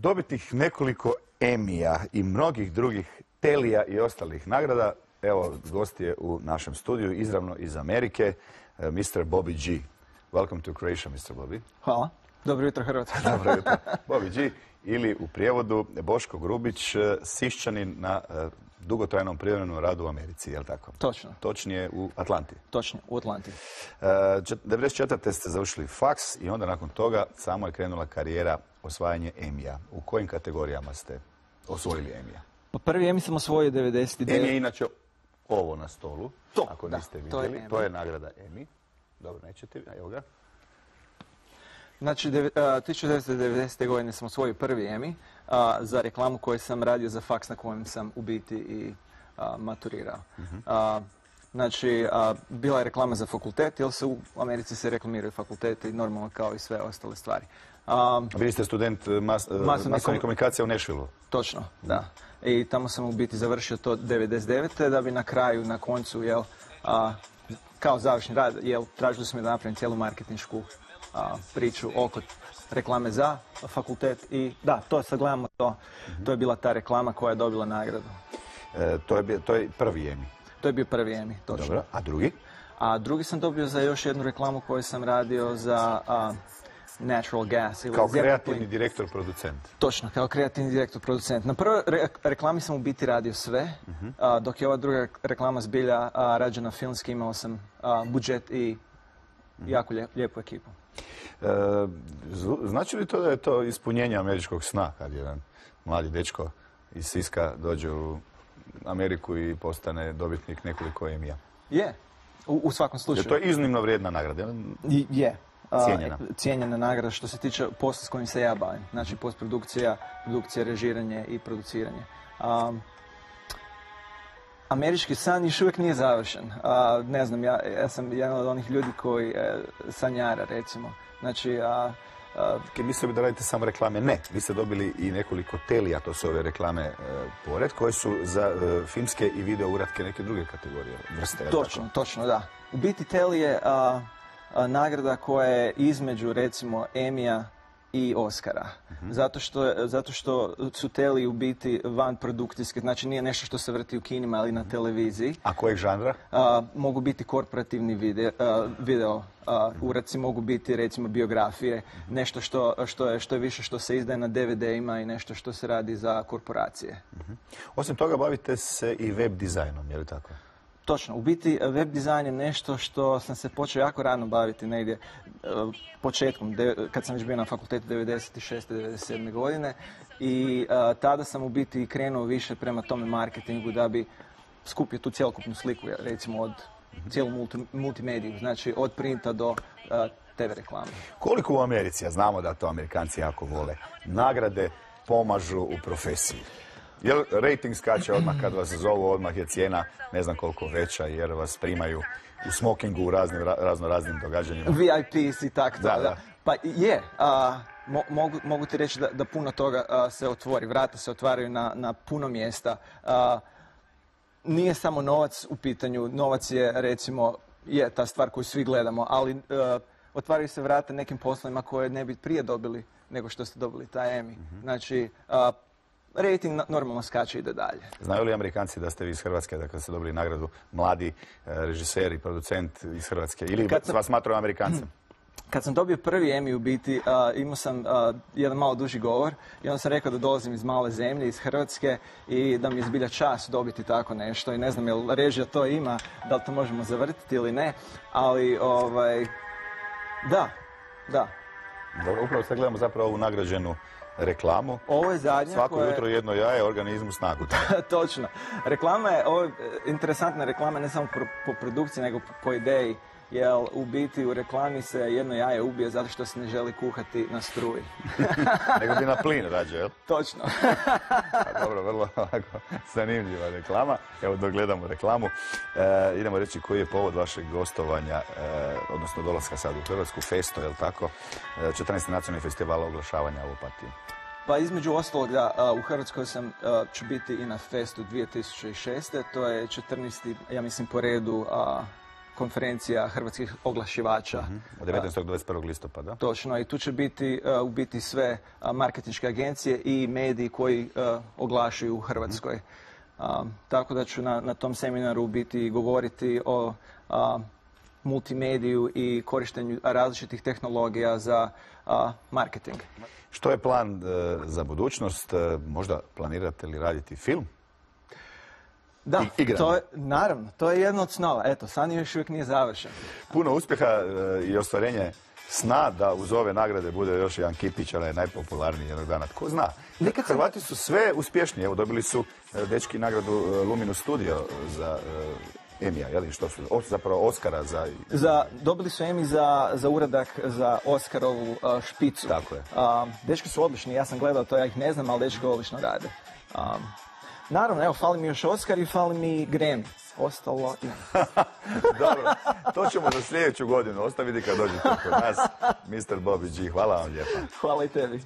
Dobitih nekoliko Emija i mnogih drugih Telija i ostalih nagrada. Evo, gost je u našem studiju, izravno iz Amerike, Mr. Bobby G. Welcome to Croatia, Mr. Bobby. Hvala. Dobro jutro, Hrvatska. Dobro jutro. Bobby G, ili u prijevodu Boško Grubić, Siščanin na dugotrajnom privremenom radu u Americi, je li tako? Točno. Točnije u Atlanti. Točno, u Atlanti. 1994. ste završili faks i onda nakon toga samo je krenula karijera osvajanje Emija. U kojim kategorijama ste osvojili Emija? Pa prvi Emmy sam osvojio 99. Emmy je inače ovo na stolu, To, ako da, niste to je vidjeli. To je nagrada Emmy. Dobro, nećete, evo ga. Znači, 1990. godine sam osvojio prvi Emmy za reklamu koju sam radio za faks na kojem sam u biti i maturirao. Znači, bila je reklama za fakultet, jer se u Americi se reklamiraju fakulteti normalno kao i sve ostale stvari. Vi ste student masovnih komunikacija u Nashvilleu. Točno, da. I tamo sam u biti završio to 99. da bi na kraju, na koncu, kao završni rad, tražili su mi da napravim cijelu marketinšku priču oko reklame za fakultet i da, to sad gledamo to. To je bila ta reklama koja je dobila nagradu. To je prvi Emmy. To je bio prvi Emmy, točno. Dobro, a drugi? A drugi sam dobio za još jednu reklamu koju sam radio za Natural Gas. Ili kao kreativni direktor producent. Točno, kao kreativni direktor producent. Na prvoj reklami sam u biti radio sve, dok je ova druga reklama zbilja rađena filmski, imao sam budžet i jako lijepu ekipu. Znači li to da je to ispunjenje američkog sna kad jedan mladi dečko iz Siska dođe u Ameriku i postane dobitnik nekoliko Emija? Je, u svakom slučaju. To je iznimno vrijedna nagrada. Je. Cijenjena. Cijenjena nagrada što se tiče posla s kojim se ja bavim. Znači postprodukcija, produkcija, režiranje i produciranje. Američki san još uvijek nije završen. Ne znam, ja sam jedan od onih ljudi koji sanjara, recimo. Znači, mislio bi da radite samo reklame? Ne, vi ste dobili i nekoliko Telija, to su ove reklame pored, koje su za filmske i video uratke neke druge kategorije, vrste. Točno, da. U biti Teli je nagrada koja je između, recimo, Emija i Oscara. Zato što su Teli u biti vanprodukcijske, znači nije nešto što se vrti u kinima ili na televiziji. A kojeg žanra? Mogu biti korporativni video uradci, mogu biti recimo biografije, nešto što je više što se izdaje na DVD-ima i nešto što se radi za korporacije. Osim toga bavite se i web dizajnom, je li tako? Točno. U biti web dizajn je nešto što sam se počeo jako rano baviti negdje početkom, kad sam već bio na fakultetu 96. 97. godine i tada sam u biti krenuo više prema tome marketingu da bi skupio tu cjelokupnu sliku, recimo od cijelu multimediju, znači od printa do TV reklame. Koliko u Americi, a znamo da to Amerikanci jako vole, nagrade pomažu u profesiji? Jer rating skače odmah kad vas zovu, odmah je cijena ne znam koliko veća jer vas primaju u smokingu u razno-raznim događanjima. VIPs i tako da. Da. Pa je, mogu ti reći da puno toga se otvori, vrata se otvaraju na puno mjesta. Nije samo novac u pitanju, novac je recimo, je ta stvar koju svi gledamo, ali otvaraju se vrata nekim poslovima koje ne bi prije dobili nego što ste dobili taj Emmy. Znači, rating normalno skače i ide dalje. Znaju li Amerikanci da ste vi iz Hrvatske, da kad ste dobili nagradu mladi režiser i producent iz Hrvatske? Ili vas smatraju Amerikancem? Kad sam dobio prvi Emmy u biti, imao sam jedan malo duži govor i onda sam rekao da dolazim iz male zemlje, iz Hrvatske i da mi je zbilja čast dobiti tako nešto i ne znam jel režija to ima, da li to možemo zavrtiti ili ne, ali da. Dobro, upravo sad gledamo zapravo ovu nagrađenu reklamu. Ovo je zadnja Svako jutro jedno jaje, organizmu snagu. Točno. Reklama je, ovo je interesantna reklama ne samo po produkciji, nego po ideji. Jer u biti u reklami se jedno jaje ubije zato što se ne želi kuhati na struji. Nego bi na plin rađe, jel? Točno. Dobro, vrlo zanimljiva reklama. Evo dok gledamo reklamu. Idemo reći koji je povod vašeg gostovanja, odnosno dolaska sad u Hrvatsku, Festo, jel tako? 14. nacionalni festival oglašavanja u Opatiji. Pa između ostalog da u Hrvatskoj ću biti i na Festu 2006. To je 14. ja mislim po redu konferencija hrvatskih oglašivača. Od 19. do 21. listopada. Točno, i tu će biti u biti sve marketinške agencije i mediji koji oglašuju u Hrvatskoj. Tako da ću na tom seminaru biti govoriti o multimediju i korištenju različitih tehnologija za marketing. Što je plan za budućnost? Možda planirate li raditi film? Da, naravno, to je jedno od snova. Eto, san još uvijek nije završen. Puno uspjeha i ostvarenje sna da uz ove nagrade bude još jedan kipić, ali je najpopularniji jednog dana. Tko zna? Hrvati su sve uspješniji. Evo, dobili su dečki nagradu Luminous Studio za Emija, jel? Što su? Zapravo Oscara za... Dobili su Emmy za uradak za Oscarovu špicu. Tako je. Dečki su odlični, ja sam gledao to, ja ih ne znam, ali dečki odlično rade. Naravno, evo, fali mi još Oscar i fali mi Grammy. Ostalo ima. Dobro, to ćemo za sljedeću godinu ostaviti kad dođete kod nas. Mr. Bobby G, hvala vam lijepa. Hvala i tebi.